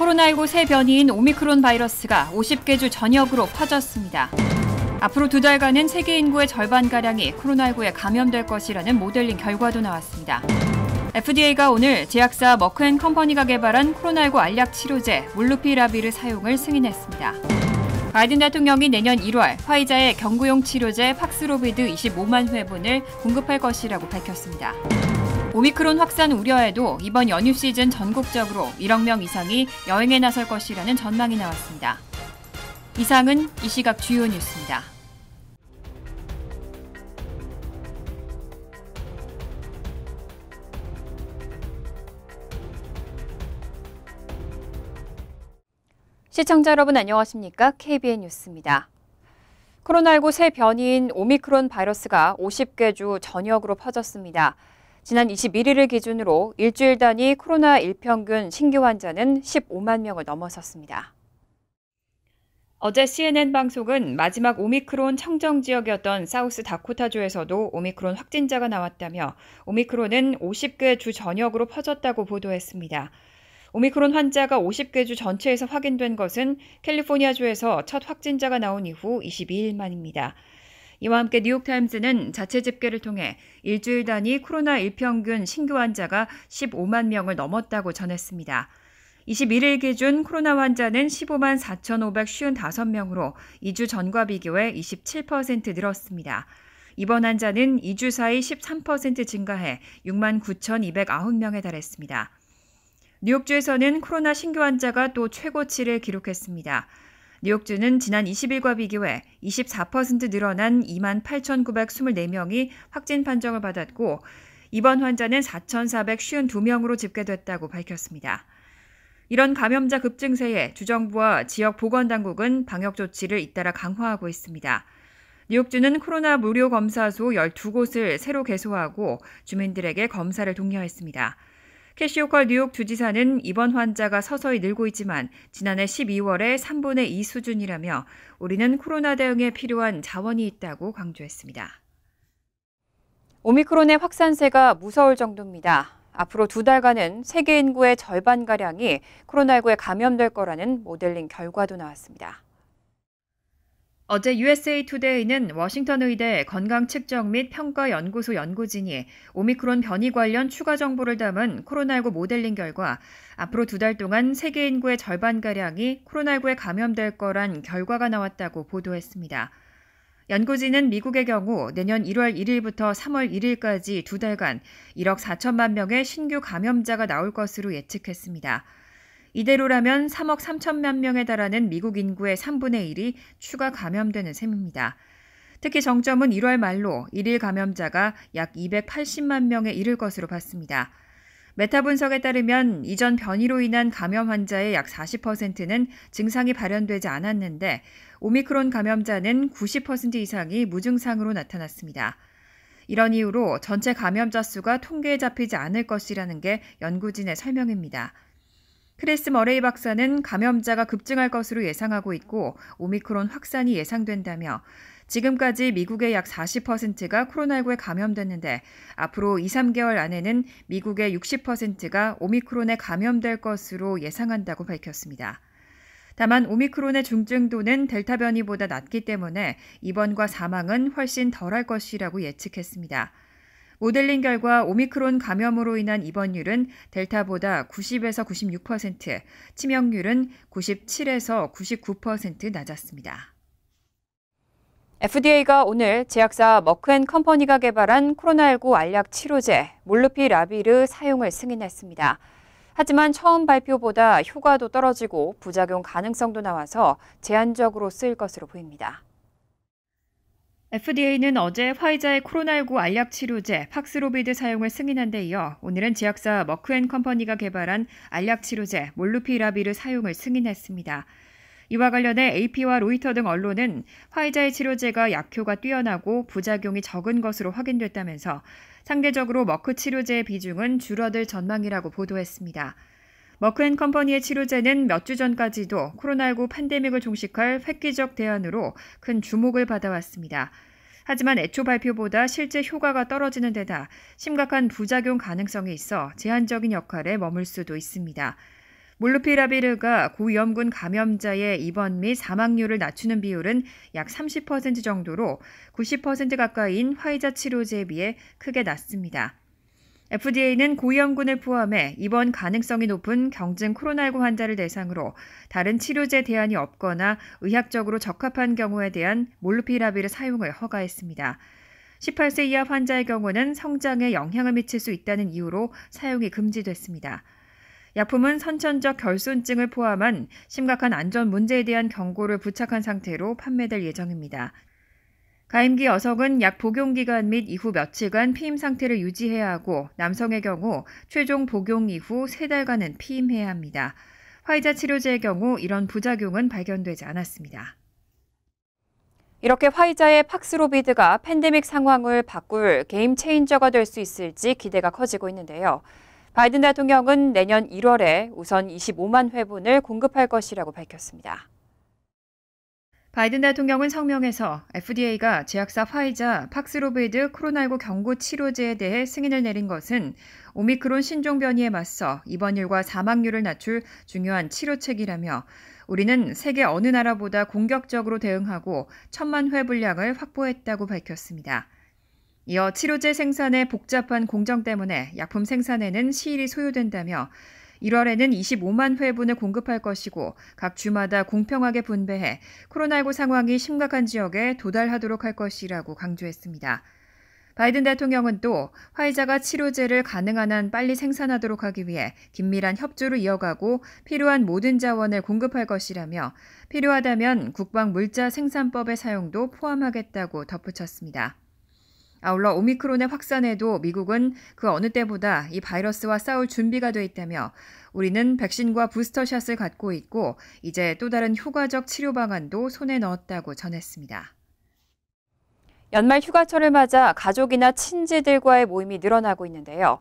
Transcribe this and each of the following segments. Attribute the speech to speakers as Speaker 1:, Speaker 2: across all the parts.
Speaker 1: 코로나19 새 변이인 오미크론 바이러스가 50개 주 전역으로 퍼졌습니다. 앞으로 2달간은 세계 인구의 절반가량이 코로나19에 감염될 것이라는 모델링 결과도 나왔습니다. FDA가 오늘 제약사 머크앤컴퍼니가 개발한 코로나19 알약 치료제 몰누피라비르 사용을 승인했습니다. 바이든 대통령이 내년 1월 화이자의 경구용 치료제 팍스로비드 25만 회분을 공급할 것이라고 밝혔습니다. 오미크론 확산 우려에도 이번 연휴 시즌 전국적으로 1억 명 이상이 여행에 나설 것이라는 전망이 나왔습니다. 이상은 이 시각 주요 뉴스입니다. 시청자 여러분 안녕하십니까? KBN 뉴스입니다. 코로나19 새 변이인 오미크론 바이러스가 50개 주 전역으로 퍼졌습니다. 지난 21일을 기준으로 일주일 단위 코로나 일평균 신규 환자는 15만 명을 넘어섰습니다. 어제 CNN 방송은 마지막 오미크론 청정 지역이었던 사우스 다코타주에서도 오미크론 확진자가 나왔다며 오미크론은 50개 주 전역으로 퍼졌다고 보도했습니다. 오미크론 환자가 50개 주 전체에서 확인된 것은 캘리포니아주에서 첫 확진자가 나온 이후 22일 만입니다. 이와 함께 뉴욕타임즈는 자체 집계를 통해 일주일 단위 코로나 일평균 신규 환자가 15만 명을 넘었다고 전했습니다. 21일 기준 코로나 환자는 15만 4,555명으로 2주 전과 비교해 27% 늘었습니다. 입원 환자는 2주 사이 13% 증가해 6만 9,209명에 달했습니다. 뉴욕주에서는 코로나 신규 환자가 또 최고치를 기록했습니다. 뉴욕주는 지난 20일과 비교해 24% 늘어난 2만 8,924명이 확진 판정을 받았고 입원 환자는 4,452명으로 집계됐다고 밝혔습니다. 이런 감염자 급증세에 주정부와 지역 보건당국은 방역 조치를 잇따라 강화하고 있습니다. 뉴욕주는 코로나 무료 검사소 12곳을 새로 개소하고 주민들에게 검사를 독려했습니다. 캐시 호컬 뉴욕 주지사는 입원 환자가 서서히 늘고 있지만 지난해 12월에 3분의 2 수준이라며 우리는 코로나 대응에 필요한 자원이 있다고 강조했습니다. 오미크론의 확산세가 무서울 정도입니다. 앞으로 2달간은 세계 인구의 절반가량이 코로나19에 감염될 거라는 모델링 결과도 나왔습니다. 어제 USA 투데이는 워싱턴 의대 건강측정 및 평가연구소 연구진이 오미크론 변이 관련 추가 정보를 담은 코로나19 모델링 결과 앞으로 2달 동안 세계 인구의 절반가량이 코로나19에 감염될 거란 결과가 나왔다고 보도했습니다. 연구진은 미국의 경우 내년 1월 1일부터 3월 1일까지 2달간 1억 4천만 명의 신규 감염자가 나올 것으로 예측했습니다. 이대로라면 3억 3천만 명에 달하는 미국 인구의 3분의 1이 추가 감염되는 셈입니다. 특히 정점은 1월 말로 1일 감염자가 약 280만 명에 이를 것으로 봤습니다. 메타 분석에 따르면 이전 변이로 인한 감염 환자의 약 40%는 증상이 발현되지 않았는데 오미크론 감염자는 90% 이상이 무증상으로 나타났습니다. 이런 이유로 전체 감염자 수가 통계에 잡히지 않을 것이라는 게 연구진의 설명입니다. 크리스 머레이 박사는 감염자가 급증할 것으로 예상하고 있고 오미크론 확산이 예상된다며 지금까지 미국의 약 40%가 코로나19에 감염됐는데 앞으로 2-3개월 안에는 미국의 60%가 오미크론에 감염될 것으로 예상한다고 밝혔습니다. 다만 오미크론의 중증도는 델타 변이보다 낮기 때문에 입원과 사망은 훨씬 덜할 것이라고 예측했습니다. 모델링 결과 오미크론 감염으로 인한 입원율은 델타보다 90에서 96%, 치명률은 97에서 99% 낮았습니다. FDA가 오늘 제약사 머크앤컴퍼니가 개발한 코로나19 알약 치료제 몰누피라비르 사용을 승인했습니다. 하지만 처음 발표보다 효과도 떨어지고 부작용 가능성도 나와서 제한적으로 쓰일 것으로 보입니다. FDA는 어제 화이자의 코로나19 알약 치료제 팍스로비드 사용을 승인한 데 이어 오늘은 제약사 머크앤컴퍼니가 개발한 알약 치료제 몰누피라비르 사용을 승인했습니다. 이와 관련해 AP와 로이터 등 언론은 화이자의 치료제가 약효가 뛰어나고 부작용이 적은 것으로 확인됐다면서 상대적으로 머크 치료제의 비중은 줄어들 전망이라고 보도했습니다. 머크앤컴퍼니의 치료제는 몇 주 전까지도 코로나19 팬데믹을 종식할 획기적 대안으로 큰 주목을 받아왔습니다. 하지만 애초 발표보다 실제 효과가 떨어지는 데다 심각한 부작용 가능성이 있어 제한적인 역할에 머물 수도 있습니다. 몰누피라비르가 고위험군 감염자의 입원 및 사망률을 낮추는 비율은 약 30% 정도로 90% 가까이인 화이자 치료제에 비해 크게 낮습니다. FDA는 고위험군을 포함해 입원 가능성이 높은 경증 코로나19 환자를 대상으로 다른 치료제 대안이 없거나 의학적으로 적합한 경우에 대한 몰누피라비르 사용을 허가했습니다. 18세 이하 환자의 경우는 성장에 영향을 미칠 수 있다는 이유로 사용이 금지됐습니다. 약품은 선천적 결손증을 포함한 심각한 안전 문제에 대한 경고를 부착한 상태로 판매될 예정입니다. 가임기 여성은 약 복용 기간 및 이후 며칠간 피임 상태를 유지해야 하고 남성의 경우 최종 복용 이후 3달간은 피임해야 합니다. 화이자 치료제의 경우 이런 부작용은 발견되지 않았습니다. 이렇게 화이자의 팍스로비드가 팬데믹 상황을 바꿀 게임 체인저가 될 수 있을지 기대가 커지고 있는데요. 바이든 대통령은 내년 1월에 우선 25만 회분을 공급할 것이라고 밝혔습니다. 바이든 대통령은 성명에서 FDA가 제약사 화이자 팍스로비드 코로나19 경구 치료제에 대해 승인을 내린 것은 오미크론 신종 변이에 맞서 입원율과 사망률을 낮출 중요한 치료책이라며 우리는 세계 어느 나라보다 공격적으로 대응하고 1,000만 회 분량을 확보했다고 밝혔습니다. 이어 치료제 생산의 복잡한 공정 때문에 약품 생산에는 시일이 소요된다며 1월에는 25만 회분을 공급할 것이고 각 주마다 공평하게 분배해 코로나19 상황이 심각한 지역에 도달하도록 할 것이라고 강조했습니다. 바이든 대통령은 또 화이자가 치료제를 가능한 한 빨리 생산하도록 하기 위해 긴밀한 협조를 이어가고 필요한 모든 자원을 공급할 것이라며 필요하다면 국방물자생산법의 사용도 포함하겠다고 덧붙였습니다. 아울러 오미크론의 확산에도 미국은 그 어느 때보다 이 바이러스와 싸울 준비가 돼 있다며 우리는 백신과 부스터샷을 갖고 있고 이제 또 다른 효과적 치료 방안도 손에 넣었다고 전했습니다. 연말 휴가철을 맞아 가족이나 친지들과의 모임이 늘어나고 있는데요.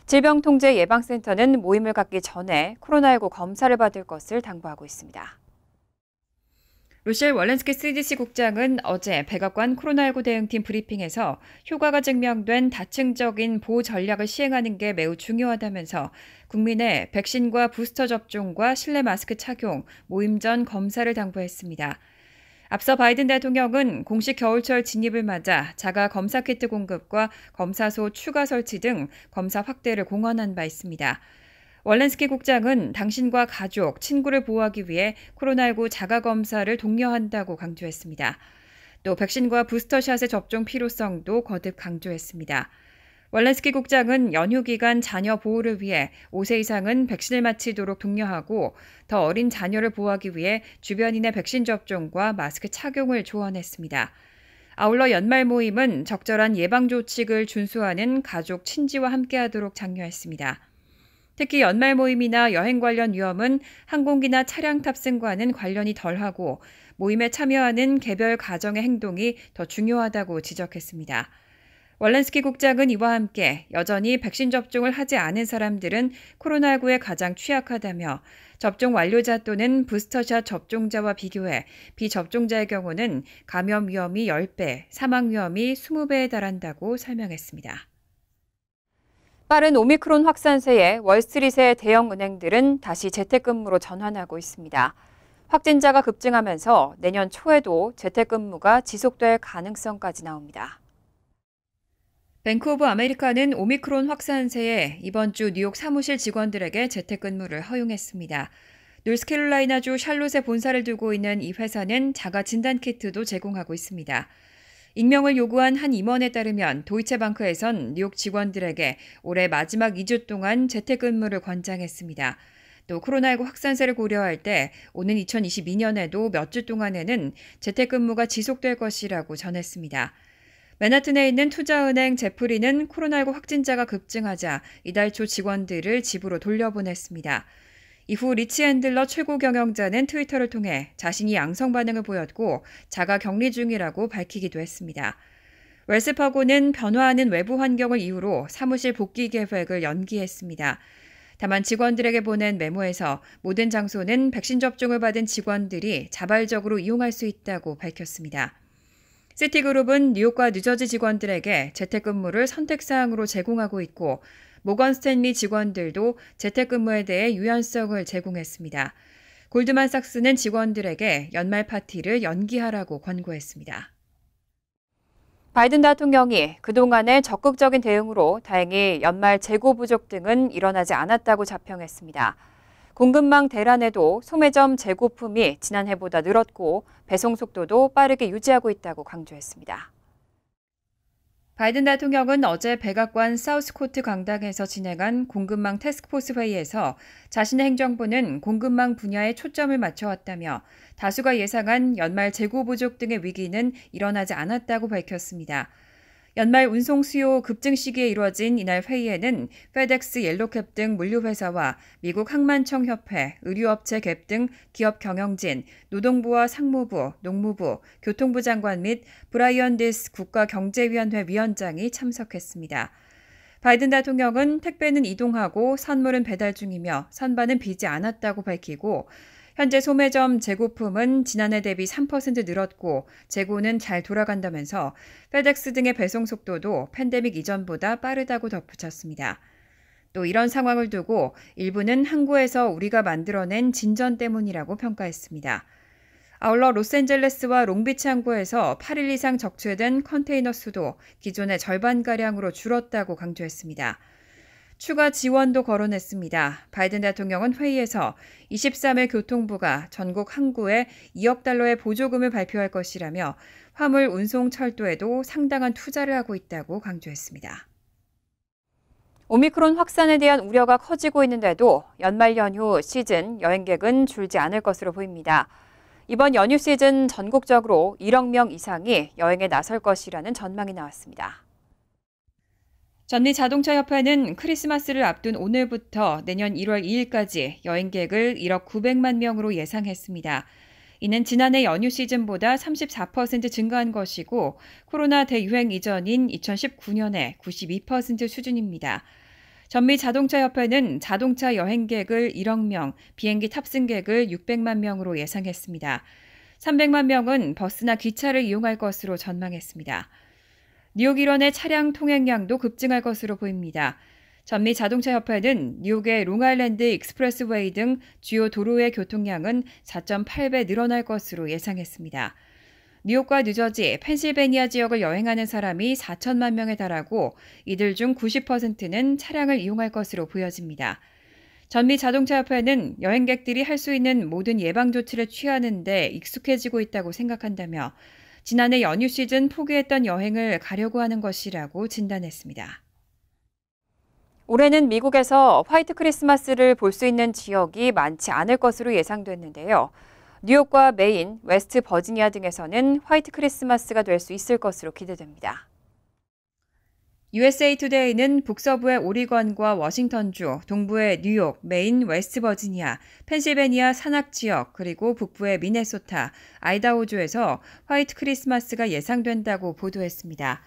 Speaker 1: 질병통제예방센터는 모임을 갖기 전에 코로나19 검사를 받을 것을 당부하고 있습니다. 루셸 월렌스키 CDC 국장은 어제 백악관 코로나19 대응팀 브리핑에서 효과가 증명된 다층적인 보호 전략을 시행하는 게 매우 중요하다면서 국민의 백신과 부스터 접종과 실내 마스크 착용, 모임 전 검사를 당부했습니다. 앞서 바이든 대통령은 공식 겨울철 진입을 맞아 자가 검사 키트 공급과 검사소 추가 설치 등 검사 확대를 공언한 바 있습니다. 월렌스키 국장은 당신과 가족, 친구를 보호하기 위해 코로나19 자가검사를 독려한다고 강조했습니다. 또 백신과 부스터샷의 접종 필요성도 거듭 강조했습니다. 월렌스키 국장은 연휴 기간 자녀 보호를 위해 5세 이상은 백신을 마치도록 독려하고 더 어린 자녀를 보호하기 위해 주변인의 백신 접종과 마스크 착용을 조언했습니다. 아울러 연말 모임은 적절한 예방조칙을 준수하는 가족, 친지와 함께하도록 장려했습니다. 특히 연말 모임이나 여행 관련 위험은 항공기나 차량 탑승과는 관련이 덜하고 모임에 참여하는 개별 가정의 행동이 더 중요하다고 지적했습니다. 월렌스키 국장은 이와 함께 여전히 백신 접종을 하지 않은 사람들은 코로나19에 가장 취약하다며 접종 완료자 또는 부스터샷 접종자와 비교해 비접종자의 경우는 감염 위험이 10배, 사망 위험이 20배에 달한다고 설명했습니다. 빠른 오미크론 확산세에 월스트리트의 대형 은행들은 다시 재택근무로 전환하고 있습니다. 확진자가 급증하면서 내년 초에도 재택근무가 지속될 가능성까지 나옵니다. 뱅크 오브 아메리카는 오미크론 확산세에 이번 주 뉴욕 사무실 직원들에게 재택근무를 허용했습니다. 노스캐롤라이나주 샬롯에 본사를 두고 있는 이 회사는 자가 진단키트도 제공하고 있습니다. 익명을 요구한 한 임원에 따르면 도이체방크에선 뉴욕 직원들에게 올해 마지막 2주 동안 재택근무를 권장했습니다. 또 코로나19 확산세를 고려할 때 오는 2022년에도 몇 주 동안에는 재택근무가 지속될 것이라고 전했습니다. 맨하튼에 있는 투자은행 제프리는 코로나19 확진자가 급증하자 이달 초 직원들을 집으로 돌려보냈습니다. 이후 리치 핸들러 최고 경영자는 트위터를 통해 자신이 양성 반응을 보였고 자가 격리 중이라고 밝히기도 했습니다. 웰스파고는 변화하는 외부 환경을 이유로 사무실 복귀 계획을 연기했습니다. 다만 직원들에게 보낸 메모에서 모든 장소는 백신 접종을 받은 직원들이 자발적으로 이용할 수 있다고 밝혔습니다. 시티그룹은 뉴욕과 뉴저지 직원들에게 재택근무를 선택사항으로 제공하고 있고 모건 스탠리 직원들도 재택근무에 대해 유연성을 제공했습니다. 골드만삭스는 직원들에게 연말 파티를 연기하라고 권고했습니다. 바이든 대통령이 그동안의 적극적인 대응으로 다행히 연말 재고 부족 등은 일어나지 않았다고 자평했습니다. 공급망 대란에도 소매점 재고품이 지난해보다 늘었고 배송 속도도 빠르게 유지하고 있다고 강조했습니다. 바이든 대통령은 어제 백악관 사우스코트 강당에서 진행한 공급망 태스크포스 회의에서 자신의 행정부는 공급망 분야에 초점을 맞춰왔다며 다수가 예상한 연말 재고 부족 등의 위기는 일어나지 않았다고 밝혔습니다. 연말 운송 수요 급증 시기에 이루어진 이날 회의에는 페덱스, 옐로캡 등 물류회사와 미국 항만청협회, 의류업체 갭 등 기업 경영진, 노동부와 상무부, 농무부, 교통부 장관 및 브라이언 디스 국가경제위원회 위원장이 참석했습니다. 바이든 대통령은 택배는 이동하고 선물은 배달 중이며 선반은 비지 않았다고 밝히고 현재 소매점 재고품은 지난해 대비 3% 늘었고 재고는 잘 돌아간다면서 페덱스 등의 배송 속도도 팬데믹 이전보다 빠르다고 덧붙였습니다. 또 이런 상황을 두고 일부는 항구에서 우리가 만들어낸 진전 때문이라고 평가했습니다. 아울러 로스앤젤레스와 롱비치 항구에서 8일 이상 적체된 컨테이너 수도 기존의 절반가량으로 줄었다고 강조했습니다. 추가 지원도 거론했습니다. 바이든 대통령은 회의에서 23일 교통부가 전국 항구에 2억 달러의 보조금을 발표할 것이라며 화물 운송 철도에도 상당한 투자를 하고 있다고 강조했습니다. 오미크론 확산에 대한 우려가 커지고 있는데도 연말 연휴 시즌 여행객은 줄지 않을 것으로 보입니다. 이번 연휴 시즌 전국적으로 1억 명 이상이 여행에 나설 것이라는 전망이 나왔습니다. 전미자동차협회는 크리스마스를 앞둔 오늘부터 내년 1월 2일까지 여행객을 1억 900만 명으로 예상했습니다. 이는 지난해 연휴 시즌보다 34% 증가한 것이고 코로나 대유행 이전인 2019년의 92% 수준입니다. 전미자동차협회는 자동차 여행객을 1억 명, 비행기 탑승객을 600만 명으로 예상했습니다. 300만 명은 버스나 기차를 이용할 것으로 전망했습니다. 뉴욕 일원의 차량 통행량도 급증할 것으로 보입니다. 전미자동차협회는 뉴욕의 롱아일랜드 익스프레스웨이 등 주요 도로의 교통량은 4.8배 늘어날 것으로 예상했습니다. 뉴욕과 뉴저지, 펜실베니아 지역을 여행하는 사람이 4천만 명에 달하고 이들 중 90%는 차량을 이용할 것으로 보여집니다. 전미자동차협회는 여행객들이 할 수 있는 모든 예방조치를 취하는 데 익숙해지고 있다고 생각한다며 지난해 연휴 시즌 포기했던 여행을 가려고 하는 것이라고 진단했습니다. 올해는 미국에서 화이트 크리스마스를 볼 수 있는 지역이 많지 않을 것으로 예상됐는데요. 뉴욕과 메인, 웨스트 버지니아 등에서는 화이트 크리스마스가 될 수 있을 것으로 기대됩니다. USA 투데이는 북서부의 오리건과 워싱턴주, 동부의 뉴욕, 메인, 웨스트 버지니아, 펜실베니아 산악 지역, 그리고 북부의 미네소타, 아이다호주에서 화이트 크리스마스가 예상된다고 보도했습니다.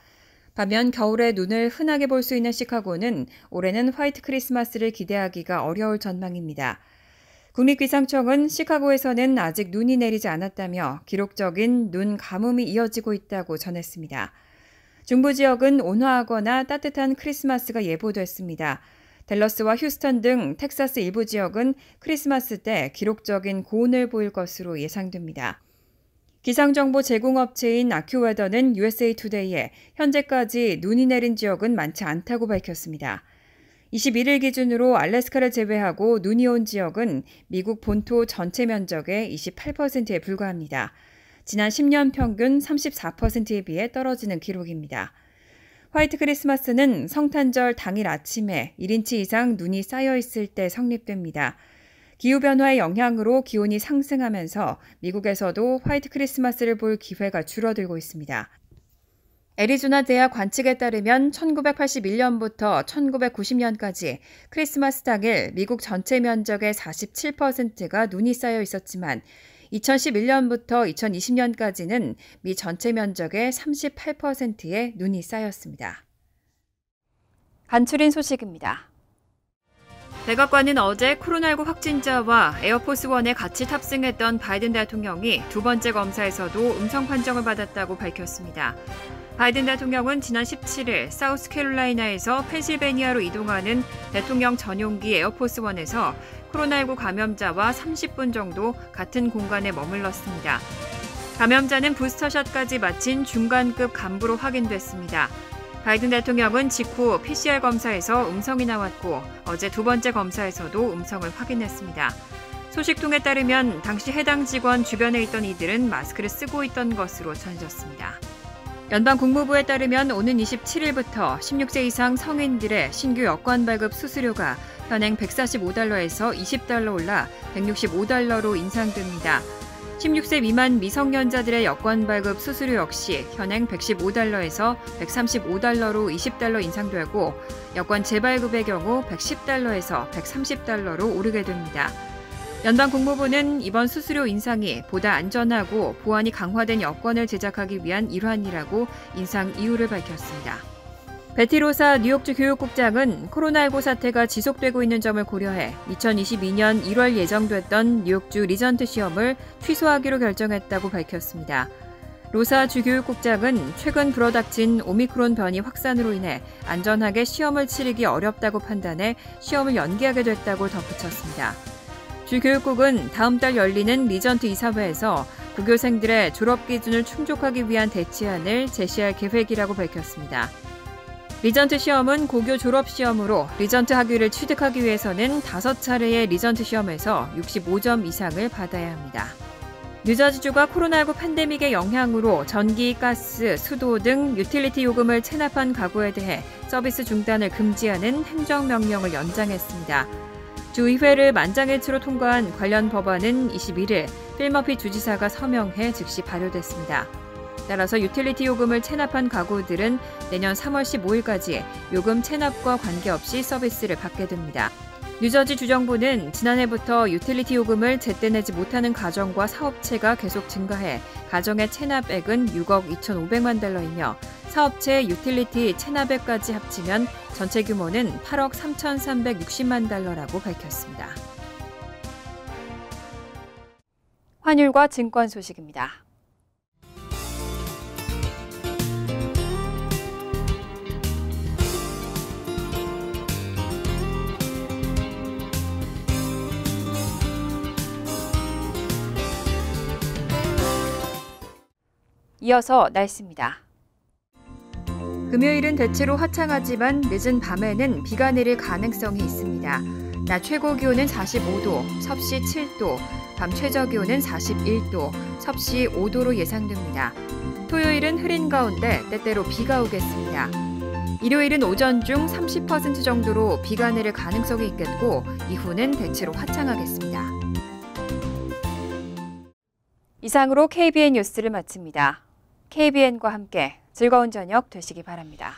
Speaker 1: 반면 겨울에 눈을 흔하게 볼 수 있는 시카고는 올해는 화이트 크리스마스를 기대하기가 어려울 전망입니다. 국립기상청은 시카고에서는 아직 눈이 내리지 않았다며 기록적인 눈 가뭄이 이어지고 있다고 전했습니다. 중부 지역은 온화하거나 따뜻한 크리스마스가 예보됐습니다. 댈러스와 휴스턴 등 텍사스 일부 지역은 크리스마스 때 기록적인 고온을 보일 것으로 예상됩니다. 기상정보 제공업체인 아큐웨더는 USA 투데이에 현재까지 눈이 내린 지역은 많지 않다고 밝혔습니다. 21일 기준으로 알래스카를 제외하고 눈이 온 지역은 미국 본토 전체 면적의 28%에 불과합니다. 지난 10년 평균 34%에 비해 떨어지는 기록입니다. 화이트 크리스마스는 성탄절 당일 아침에 1인치 이상 눈이 쌓여 있을 때 성립됩니다. 기후변화의 영향으로 기온이 상승하면서 미국에서도 화이트 크리스마스를 볼 기회가 줄어들고 있습니다. 애리조나 대학 관측에 따르면 1981년부터 1990년까지 크리스마스 당일 미국 전체 면적의 47%가 눈이 쌓여 있었지만 2011년부터 2020년까지는 미 전체 면적의 38%에 눈이 쌓였습니다. 간추린 소식입니다. 백악관은 어제 코로나19 확진자와 에어포스원에 같이 탑승했던 바이든 대통령이 두 번째 검사에서도 음성 판정을 받았다고 밝혔습니다. 바이든 대통령은 지난 17일 사우스캐롤라이나에서 펜실베니아로 이동하는 대통령 전용기 에어포스원에서 코로나19 감염자와 30분 정도 같은 공간에 머물렀습니다. 감염자는 부스터샷까지 마친 중간급 간부로 확인됐습니다. 바이든 대통령은 직후 PCR 검사에서 음성이 나왔고 어제 두 번째 검사에서도 음성을 확인했습니다. 소식통에 따르면 당시 해당 직원 주변에 있던 이들은 마스크를 쓰고 있던 것으로 전해졌습니다. 연방 국무부에 따르면 오는 27일부터 16세 이상 성인들의 신규 여권 발급 수수료가 현행 145달러에서 20달러 올라 165달러로 인상됩니다. 16세 미만 미성년자들의 여권 발급 수수료 역시 현행 115달러에서 135달러로 20달러 인상되고 여권 재발급의 경우 110달러에서 130달러로 오르게 됩니다. 연방 국무부는 이번 수수료 인상이 보다 안전하고 보안이 강화된 여권을 제작하기 위한 일환이라고 인상 이유를 밝혔습니다. 베티 로사 뉴욕주 교육국장은 코로나19 사태가 지속되고 있는 점을 고려해 2022년 1월 예정됐던 뉴욕주 리전트 시험을 취소하기로 결정했다고 밝혔습니다. 로사 주 교육국장은 최근 불어닥친 오미크론 변이 확산으로 인해 안전하게 시험을 치르기 어렵다고 판단해 시험을 연기하게 됐다고 덧붙였습니다. 주 교육국은 다음 달 열리는 리전트 이사회에서 고교생들의 졸업 기준을 충족하기 위한 대치안을 제시할 계획이라고 밝혔습니다. 리전트 시험은 고교 졸업 시험으로 리전트 학위를 취득하기 위해서는 5차례의 리전트 시험에서 65점 이상을 받아야 합니다. 뉴저지주가 코로나19 팬데믹의 영향으로 전기, 가스, 수도 등 유틸리티 요금을 체납한 가구에 대해 서비스 중단을 금지하는 행정명령을 연장했습니다. 주의회를 만장일치로 통과한 관련 법안은 21일 필머피 주지사가 서명해 즉시 발효됐습니다. 따라서 유틸리티 요금을 체납한 가구들은 내년 3월 15일까지 요금 체납과 관계없이 서비스를 받게 됩니다. 뉴저지 주정부는 지난해부터 유틸리티 요금을 제때 내지 못하는 가정과 사업체가 계속 증가해 가정의 체납액은 6억 2,500만 달러이며 사업체 유틸리티 체납액까지 합치면 전체 규모는 8억 3,360만 달러라고 밝혔습니다. 환율과 증권 소식입니다. 이어서 날씨입니다. 금요일은 대체로 화창하지만 늦은 밤에는 비가 내릴 가능성이 있습니다. 낮 최고 기온은 45도, 섭씨 7도, 밤 최저 기온은 41도, 섭씨 5도로 예상됩니다. 토요일은 흐린 가운데 때때로 비가 오겠습니다. 일요일은 오전 중 30% 정도로 비가 내릴 가능성이 있겠고 이후는 대체로 화창하겠습니다. 이상으로 KBN 뉴스를 마칩니다. KBN과 함께 즐거운 저녁 되시기 바랍니다.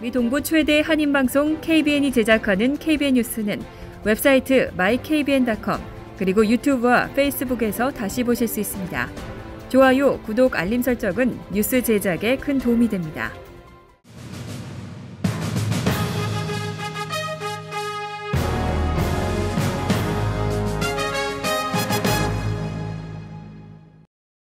Speaker 1: 미 동부 최대 한인방송 KBN이 제작하는 KBN 뉴스는 웹사이트 mykbn.com 그리고 유튜브와 페이스북에서 다시 보실 수 있습니다. 좋아요, 구독, 알림 설정은 뉴스 제작에 큰 도움이 됩니다.